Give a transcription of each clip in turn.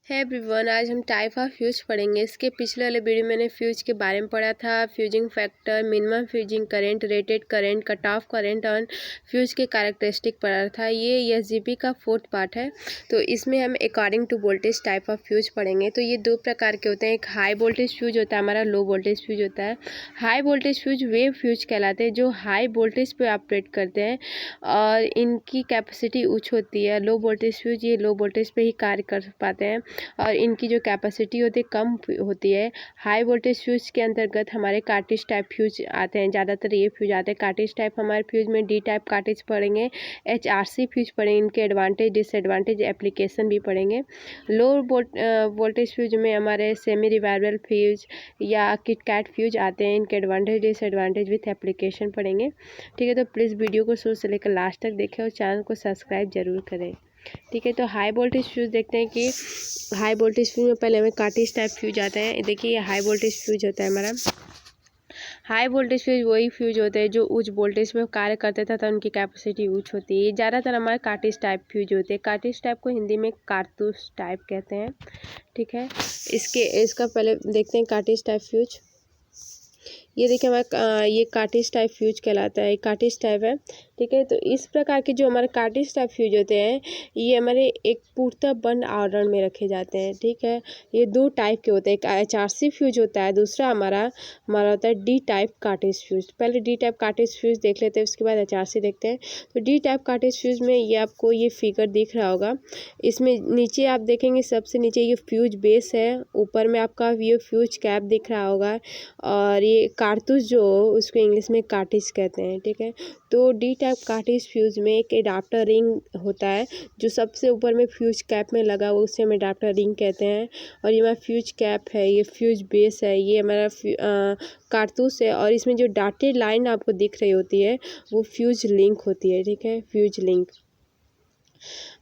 है एवरीवन, आज हम टाइप ऑफ फ्यूज पढ़ेंगे। इसके पिछले वाले वीडियो में मैंने फ्यूज के बारे में पढ़ा था, fusing factor, minimum fusing current, rated current, cut off current और फ्यूज के कैरेक्टरिस्टिक पढ़ा था। ये एसजीपी का 4th पार्ट है। तो इसमें हम according to voltage type of fuse पढ़ेंगे। तो ये दो प्रकार के होते हैं, एक हाई वोल्टेज फ्यूज होता है, हमारा लो वोल्टेज फ्यूज होता है। हाई वोल्टेज फ्यूज वे फ्यूज कहलाते हैं जो हाई वोल्टेज पे ऑपरेट करते हैं और इनकी कैपेसिटी उच्च होती है। लो वोल्टेज फ्यूज ये लो वोल्टेज पे ही कार्य कर पाते हैं और इनकी जो कैपेसिटी होती है कम होती है। हाई वोल्टेज फ्यूज के अंतर्गत हमारे कार्टेज टाइप फ्यूज आते हैं, ज़्यादातर ये फ्यूज आते हैं। कार्टेज टाइप हमारे फ्यूज में डी टाइप कार्टेज पढ़ेंगे, एचआरसी फ्यूज पढ़ेंगे, इनके एडवांटेज डिसएडवांटेज एप्लीकेशन भी पढ़ेंगे। लो वोल्टेज फ्यूज में हमारे सेमी रिवाइवल फ्यूज या किटकैट फ्यूज आते हैं, इनके एडवांटेज डिसएडवांटेज विथ एप्लीकेशन पढ़ेंगे। ठीक है, तो प्लीज़ वीडियो को शुरू से लेकर लास्ट तक देखें और चैनल को सब्सक्राइब जरूर करें। ठीक है, तो हाई वोल्टेज फ्यूज देखते हैं कि हाई वोल्टेज फ्यूज में पहले हमें कार्टेज टाइप फ्यूज आता है। देखिए ये हाई वोल्टेज फ्यूज होता है हमारा। हाई वोल्टेज फ्यूज वही फ्यूज होते हैं जो उच्च वोल्टेज में कार्य करते थे, तो उनकी कैपेसिटी उच्च होती है। ज़्यादातर हमारे कार्टेज टाइप फ्यूज होते हैं। कार्टेज टाइप को हिंदी में कारतूस टाइप कहते हैं। ठीक है, इसका पहले देखते हैं कार्टेज टाइप फ्यूज। ये देखिए हमारा ये कार्टेज टाइप फ्यूज कहलाता है, कार्टेज टाइप है। ठीक है, तो इस प्रकार के जो हमारे कार्टेज टाइप फ्यूज होते हैं ये हमारे एक पूर्णतः बंद आवरण में रखे जाते हैं। ठीक है, ये दो टाइप के होते हैं, एक एचआरसी फ्यूज होता है, दूसरा हमारा होता है डी टाइप कार्टेज फ्यूज। पहले डी टाइप कार्टेज फ्यूज देख लेते हैं, उसके बाद एचआरसी देखते हैं। तो डी टाइप कार्टेज फ्यूज में ये आपको ये फिगर दिख रहा होगा। इसमें नीचे आप देखेंगे सबसे नीचे ये फ्यूज बेस है, ऊपर में आपका ये फ्यूज कैप दिख रहा होगा और ये कारतूस जो उसको इंग्लिश में कार्टेज कहते हैं। ठीक है, तो डी टाइप कार्टेज फ्यूज में एक एडाप्टर रिंग होता है जो सबसे ऊपर में फ्यूज कैप में लगा हुआ, उसे हम एडाप्टर रिंग कहते हैं। और ये हमारा फ्यूज कैप है, ये फ्यूज बेस है, ये हमारा कारतूस है और इसमें जो डॉटेड लाइन आपको दिख रही होती है वो फ्यूज लिंक होती है। ठीक है, फ्यूज लिंक।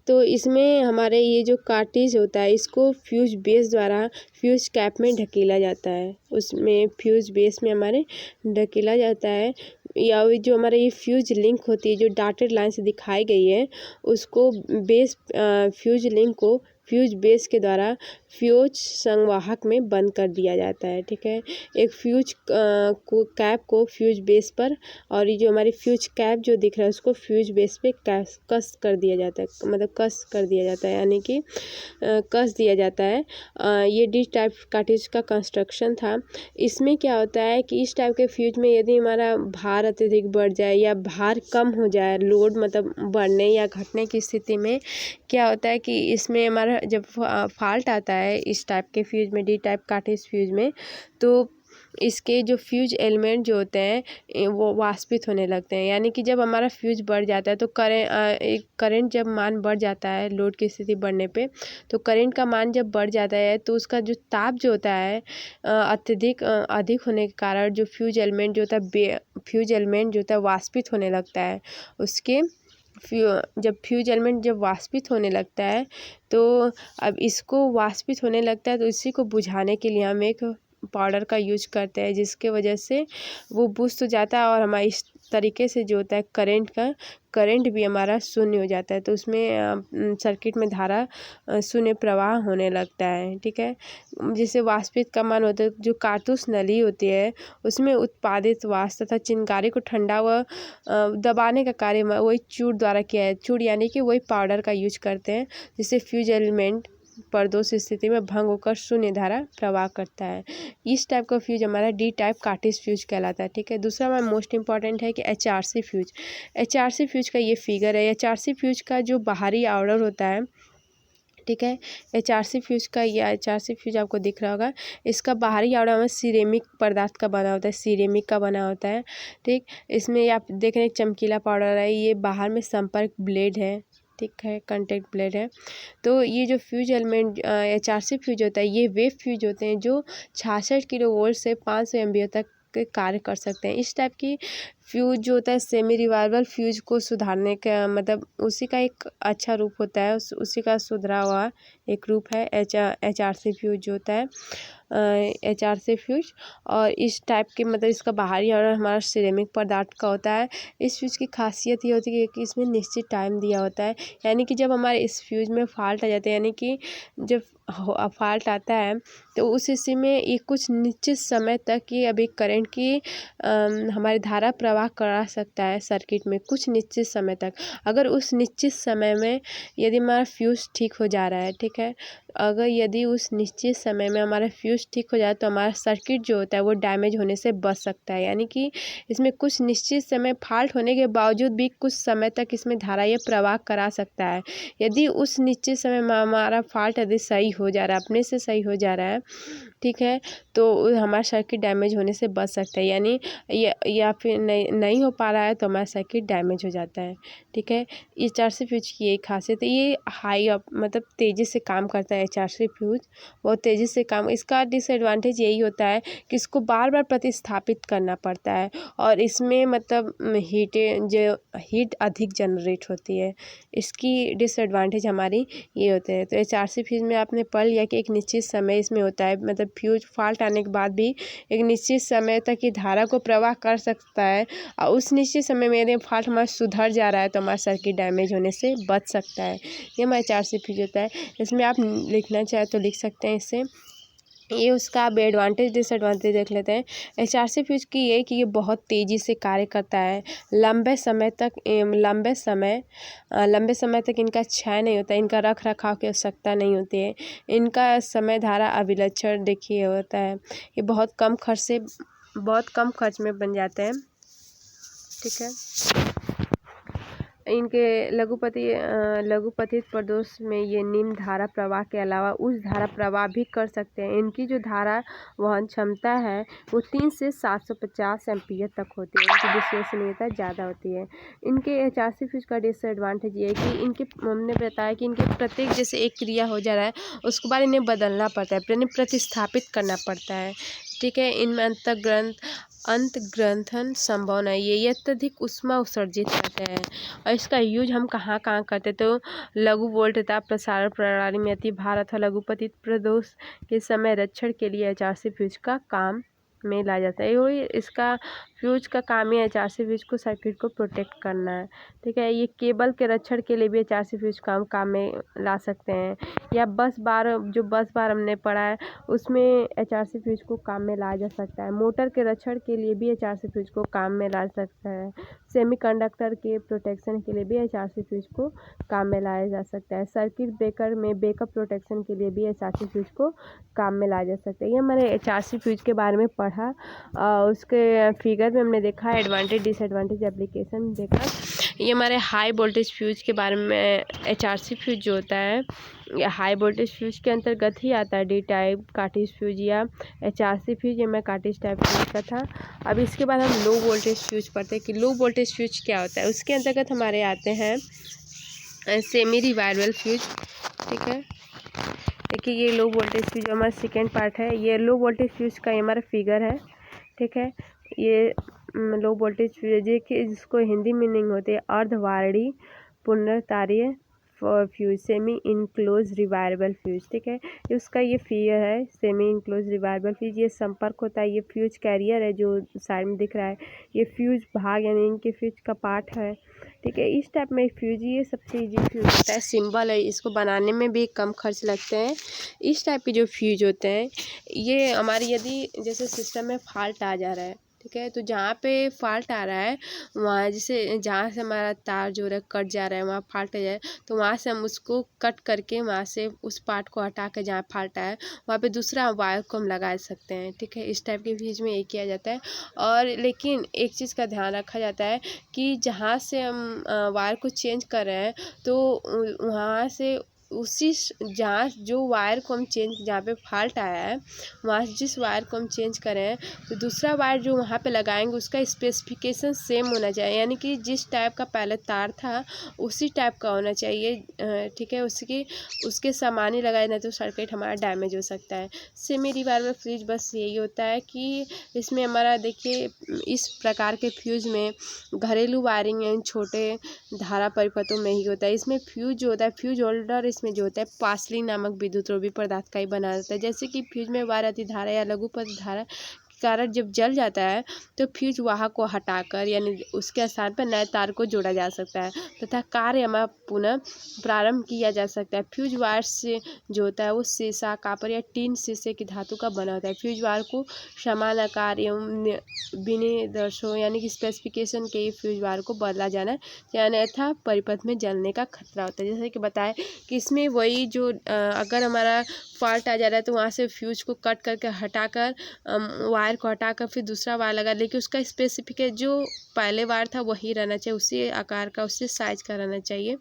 तो इसमें हमारे ये जो कार्टेज होता है इसको फ्यूज बेस द्वारा फ्यूज कैप में ढकेला जाता है, उसमें फ्यूज बेस में हमारे ढकेला जाता है। या जो हमारे ये फ्यूज लिंक होती है जो डॉटेड लाइन से दिखाई गई है उसको बेस फ्यूज लिंक को फ्यूज बेस के द्वारा फ्यूज संवाहक में बंद कर दिया जाता है। ठीक है, एक फ्यूज को कैप को फ्यूज बेस पर और ये जो हमारी फ्यूज कैप जो दिख रहा है उसको फ्यूज बेस पे कस कर दिया जाता है, मतलब कस कर दिया जाता है, यानी कि कस दिया जाता है। ये डी टाइप कार्टेज का कंस्ट्रक्शन था। इसमें क्या होता है कि इस टाइप के फ्यूज में यदि हमारा भार अत्यधिक बढ़ जाए या भार कम हो जाए, लोड मतलब बढ़ने या घटने की स्थिति में क्या होता है कि इसमें हमारा जब फॉल्ट आता है इस टाइप के फ्यूज में, डी टाइप कार्टेज फ्यूज में, तो इसके जो फ्यूज एलिमेंट जो होते हैं वो वाष्पित होने लगते हैं। यानी कि जब हमारा फ्यूज बढ़ जाता है तो करंट जब मान बढ़ जाता है लोड की स्थिति बढ़ने पे, तो करंट का मान जब बढ़ जाता है तो उसका जो ताप जो होता है अत्यधिक अधिक होने के कारण जो फ्यूज एलिमेंट जो होता है फ्यूज एलिमेंट जो होता है वाष्पित होने लगता है। उसके जब फ्यूज एलिमेंट जब वाष्पित होने लगता है तो अब इसको वाष्पित होने लगता है तो इसी को बुझाने के लिए हम एक पाउडर का यूज करते हैं, जिसके वजह से वो बुझ तो जाता है और हमारा इस तरीके से जो होता है करंट भी हमारा शून्य हो जाता है। तो उसमें सर्किट में धारा शून्य प्रवाह होने लगता है। ठीक है, जिससे वाष्पित का मान होता है, जो कारतूस नली होती है उसमें उत्पादित वाष्प तथा चिंगारी को ठंडा व दबाने का कार्य वही चूड़ द्वारा किया है। चूड़ यानी कि वही पाउडर का यूज करते हैं जिससे फ्यूज एलिमेंट प्रदोष स्थिति में भंग होकर शून्य धारा प्रवाह करता है। इस टाइप का फ्यूज हमारा डी टाइप कार्टेज फ्यूज कहलाता है। ठीक है, दूसरा हमारा मोस्ट इंपॉर्टेंट है कि एचआरसी फ्यूज। एचआरसी फ्यूज का ये फिगर है। एचआरसी फ्यूज का जो बाहरी आवरण होता है, ठीक है, एचआरसी फ्यूज का ये एचआरसी फ्यूज आपको दिख रहा होगा, इसका बाहरी आवरण हमें सिरेमिक पदार्थ का बना होता है, सिरेमिक का बना होता है। ठीक, इसमें आप देख रहे हैं चमकीला पाउडर है, ये बाहर में संपर्क ब्लेड है। ठीक है, कंटेक्ट ब्लेड है। तो ये जो फ्यूज एलिमेंट एचआरसी फ्यूज होता है ये वे फ्यूज होते हैं जो 66 किलोवोल्ट से 500 एम्पियर तक के कार्य कर सकते हैं। इस टाइप की फ्यूज जो होता है सेमी रिवाल्वर फ्यूज को सुधारने का मतलब उसी का एक अच्छा रूप होता है, उसी का सुधरा हुआ एक रूप है HRC फ्यूज जो होता है, HRC फ्यूज। और इस टाइप के मतलब इसका बाहरी और हमारा सिरेमिक पदार्थ का होता है। इस फ्यूज की खासियत ये होती है कि इसमें निश्चित टाइम दिया होता है, यानी कि जब हमारे इस फ्यूज में फॉल्ट आ जाता है, यानी कि जब फॉल्ट आता है तो उस हिस्से में ये कुछ निश्चित समय तक ये अभी करंट की हमारी धारा प्रवाह करा सकता है सर्किट में कुछ निश्चित समय तक। अगर उस निश्चित समय में यदि हमारा फ्यूज ठीक हो जा रहा है, ठीक है, अगर यदि उस निश्चित समय में हमारा फ्यूज ठीक हो जाए तो हमारा सर्किट जो होता है वो डैमेज होने से बच सकता है। यानी कि इसमें कुछ निश्चित समय फॉल्ट होने के बावजूद भी कुछ समय तक इसमें धारा ये प्रवाह करा सकता है। यदि उस निश्चित समय में हमारा फॉल्ट यदि सही हो जा रहा है, अपने से सही हो जा रहा है, ठीक है, तो हमारा सर्किट डैमेज होने से बच सकता है। यानी या फिर नहीं हो पा रहा है तो हमारा सर्किट डैमेज हो जाता है, ठीक है। HRC फ्यूज की यही खासियत है, ये हाई मतलब तेज़ी से काम करता है। HRC फ्यूज बहुत तेज़ी से काम, इसका डिसएडवांटेज यही होता है कि इसको बार बार प्रतिस्थापित करना पड़ता है और इसमें मतलब हीट अधिक जनरेट होती है। इसकी डिसएडवांटेज हमारी ये होते हैं। तो HRC फ्यूज में आपने पढ़ लिया कि एक निश्चित समय इसमें होता है, मतलब फ्यूज फॉल्ट आने के बाद भी एक निश्चित समय तक ये धारा को प्रवाह कर सकता है और उस निश्चित समय में यदि फॉल्ट हमारा सुधर जा रहा है तो हमारा सर्किट डैमेज होने से बच सकता है। ये हमारा HRC फ्यूज होता है। इसमें आप लिखना चाहे तो लिख सकते हैं इससे। ये उसका अब एडवांटेज डिसएडवांटेज देख लेते हैं। HRC फ्यूज की ये कि ये बहुत तेज़ी से कार्य करता है, लंबे समय तक इनका क्षय नहीं होता, इनका रख रखाव की आवश्यकता नहीं होती है, इनका समय धारा अविलक्षण देखिए होता है। ये बहुत कम खर्च में बन जाते हैं, ठीक है। इनके लघुपतित प्रदोष में ये निम्न धारा प्रवाह के अलावा उच्च धारा प्रवाह भी कर सकते हैं। इनकी जो धारा वहन क्षमता है वो 3 से 750 एम्पीयर तक होती है, इनकी विश्वसनीयता ज़्यादा होती है। इनके HRC फ्यूज का डिसएडवांटेज ये है कि इनके हमने बताया कि इनके प्रत्येक जैसे एक क्रिया हो जा रहा है उसके बाद इन्हें बदलना पड़ता है, यानी प्रतिस्थापित करना पड़ता है, ठीक है। इनमें अंतर्ग्रंथन संभव नहीं है, ये अत्यधिक ऊष्मा उत्सर्जित करते हैं। और इसका यूज हम कहाँ कहाँ करते, तो लघु वोल्टता प्रसारण प्रणाली में अति भार अथवा लघुपतित प्रदोष के समय रक्षण के लिए HRC फ्यूज का काम में लाया जाता है। वही इसका फ्यूज का काम ही HRC फ्यूज को सर्किट को प्रोटेक्ट करना है, ठीक है। ये केबल के रक्षण के लिए भी HRC फ्यूज काम में ला सकते हैं, या बस बार हमने पढ़ा है उसमें HRC फ्यूज को काम में लाया जा सकता है। मोटर के रक्षण के लिए भी HRC फ्यूज को काम में ला सकता है। सेमीकंडक्टर के प्रोटेक्शन के लिए भी HRC फ्यूज को काम में लाया जा सकता है। सर्किट ब्रेकर में बैकअप प्रोटेक्शन के लिए भी HRC फ्यूज को काम में लाया जा सकता है। ये मैंने HRC फ्यूज के बारे में पढ़ा, उसके फिगर में हमने देखा एडवांटेज डिसएडवांटेज एप्लीकेशन देखा। ये हमारे हाई वोल्टेज फ्यूज के बारे में HRC फ्यूज जो होता है ये हाई वोल्टेज फ्यूज के अंतर्गत ही आता है। डी टाइप कार्टेज फ्यूज या HRC फ्यूज, ये मैं कार्टेज टाइप फ्यूज का था। अब इसके बाद हम लो वोल्टेज फ्यूज पढ़ते हैं कि लो वोल्टेज फ्यूज क्या होता है। उसके अंतर्गत हमारे आते हैं सेमी रिवायरबल फ्यूज, ठीक है। देखिए ये लो वोल्टेज फ्यूज हमारा सेकेंड पार्ट है। ये लो वोल्टेज फ्यूज का हमारा फिगर है, ठीक है। ये लो वोल्टेज फ्यूज देखिए, जिसको हिंदी मीनिंग होती है अर्धवार्णी पुनर्तारीय fuse, semi enclose rewirable fuse, ठीक है। उसका ये फिगर है सेमी इनक्लोज रिवायरेबल फ्यूज। ये संपर्क होता है, ये फ्यूज कैरियर है जो साइड में दिख रहा है, ये फ्यूज भाग यानी इनके फ्यूज का पार्ट है, ठीक है। इस टाइप में फ्यूज ये सबसे ईजी फ्यूज होता है, सिंबल है, इसको बनाने में भी कम खर्च लगते हैं। इस टाइप के जो फ्यूज होते हैं ये हमारी यदि जैसे सिस्टम में फॉल्ट आ जा रहा है, ठीक है, तो जहाँ पे फॉल्ट आ रहा है वहाँ जैसे जहाँ से हमारा तार जो है कट जा रहा है वहाँ फॉल्ट आ जाए तो वहाँ से हम उसको कट करके वहाँ से उस पार्ट को हटा के जहाँ फॉल्ट आया वहाँ पे दूसरा वायर को हम लगा सकते हैं, ठीक है। इस टाइप के फ्यूज में ये किया जाता है। और लेकिन एक चीज़ का ध्यान रखा जाता है कि जहाँ से हम वायर को चेंज कर रहे हैं तो वहाँ से उसी जहाँ जो वायर को हम चेंज, जहाँ पे फॉल्ट आया है वहाँ जिस वायर को हम चेंज करें तो दूसरा वायर जो वहाँ पे लगाएंगे उसका स्पेसिफिकेशन सेम होना चाहिए, यानी कि जिस टाइप का पहले तार था उसी टाइप का होना चाहिए। ठीक है, उसके समान ही लगाए, नहीं तो सर्किट हमारा डैमेज हो सकता है। सेमी रिवाल्वर फ्यूज बस यही होता है कि इसमें हमारा देखिए इस प्रकार के फ्यूज़ में घरेलू वायरिंग या छोटे धारा परिपथों में ही होता है। इसमें फ्यूज जो होता है, फ्यूज होल्डर इसमें जो होता है पासली नामक विद्युतरोधी पदार्थ का ही बना रहता है। जैसे कि फ्यूज में वायर अति धारा या लघु पथ धारा के कारण जब जल जाता है तो फ्यूज वाहक को हटाकर यानी उसके स्थान पर नए तार को जोड़ा जा सकता है तथा कार्य हमारा पुनः प्रारंभ किया जा सकता है। फ्यूज वायर से जो होता है वो सीसा, कॉपर या टीन शीशे की धातु का बना होता है। फ्यूज वायर को समान आकार एवं विनिर्देशों यानी कि स्पेसिफिकेशन के फ्यूज वायर को बदला जाना या अन्यथा परिपथ में जलने का खतरा होता है। जैसे कि बताएं कि इसमें वही जो अगर हमारा फॉल्ट आ जा रहा है तो वहाँ से फ्यूज को कट करके हटाकर वायर को हटाकर फिर दूसरा वायर लगा, लेकिन उसका स्पेसिफिकेशन जो पहले वायर था वही रहना चाहिए, उसी आकार का उसी साइज का रहना चाहिए,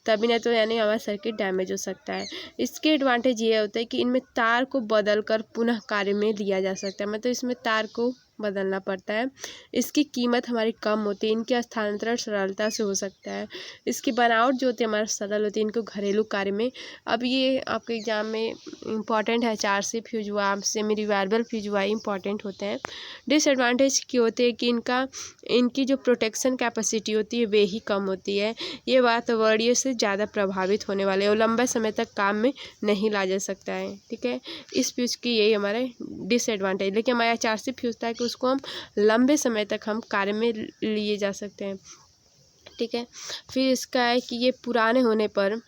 तभी नहीं तो यानी हमारा सर्किट डैमेज हो सकता है। इसके एडवांटेज ये होता है कि इनमें तार को बदल कर पुनः कार्य में लिया जा सकता है, मतलब इसमें तार को बदलना पड़ता है। इसकी कीमत हमारी कम होती है, इनके स्थानांतरण सरलता से हो सकता है। इसकी बनावट जो होती है हमारा सरल होती है, इनको घरेलू कार्य में, अब ये आपके एग्जाम में इंपॉर्टेंट है, 4C फ्यूज हुआ, सेमी रिवाल्वर फ्यूज हुआ, इंपॉर्टेंट होते हैं। डिसएडवांटेज क्या होते हैं कि इनकी जो प्रोटेक्शन कैपेसिटी होती है वे ही कम होती है। ये वातावरणीय से ज़्यादा प्रभावित होने वाले और लंबे समय तक काम में नहीं ला जा सकता है। ठीक है, इस फ्यूज की यही हमारे डिसएडवांटेज, लेकिन हमारा 4C फ्यूज था कि उसको हम लंबे समय तक हम कार्य में लिए जा सकते हैं। ठीक है, फिर इसका है कि ये पुराने होने पर,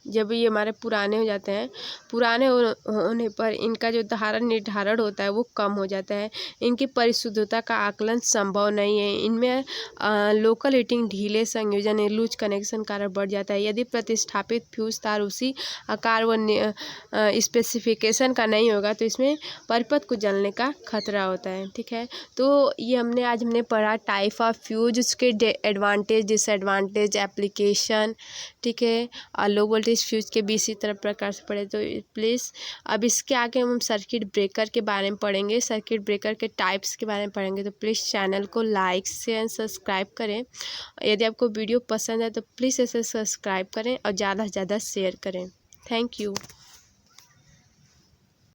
जब ये हमारे पुराने हो जाते हैं, पुराने होने पर इनका जो धारण निर्धारण होता है वो कम हो जाता है। इनकी परिशुद्धता का आकलन संभव नहीं है। इनमें लोकल हीटिंग, ढीले संयोजन, लूज कनेक्शन कारण बढ़ जाता है। यदि प्रतिस्थापित फ्यूज तार उसी आकार व स्पेसिफिकेशन का नहीं होगा तो इसमें परिपथ को जलने का खतरा होता है। ठीक है, तो ये हमने पढ़ा टाइप ऑफ फ्यूज, उसके एडवांटेज, डिसएडवांटेज, एप्लीकेशन। ठीक है, और लो वोल्टेज फ्यूज के भी इसी तरह प्रकार से पढ़े, तो प्लीज़ अब इसके आगे हम सर्किट ब्रेकर के बारे में पढ़ेंगे, सर्किट ब्रेकर के टाइप्स के बारे में पढ़ेंगे। तो प्लीज़ चैनल को लाइक शेयर सब्सक्राइब करें। यदि आपको वीडियो पसंद है तो प्लीज़ इसे सब्सक्राइब करें और ज़्यादा से ज़्यादा शेयर करें। Thank you.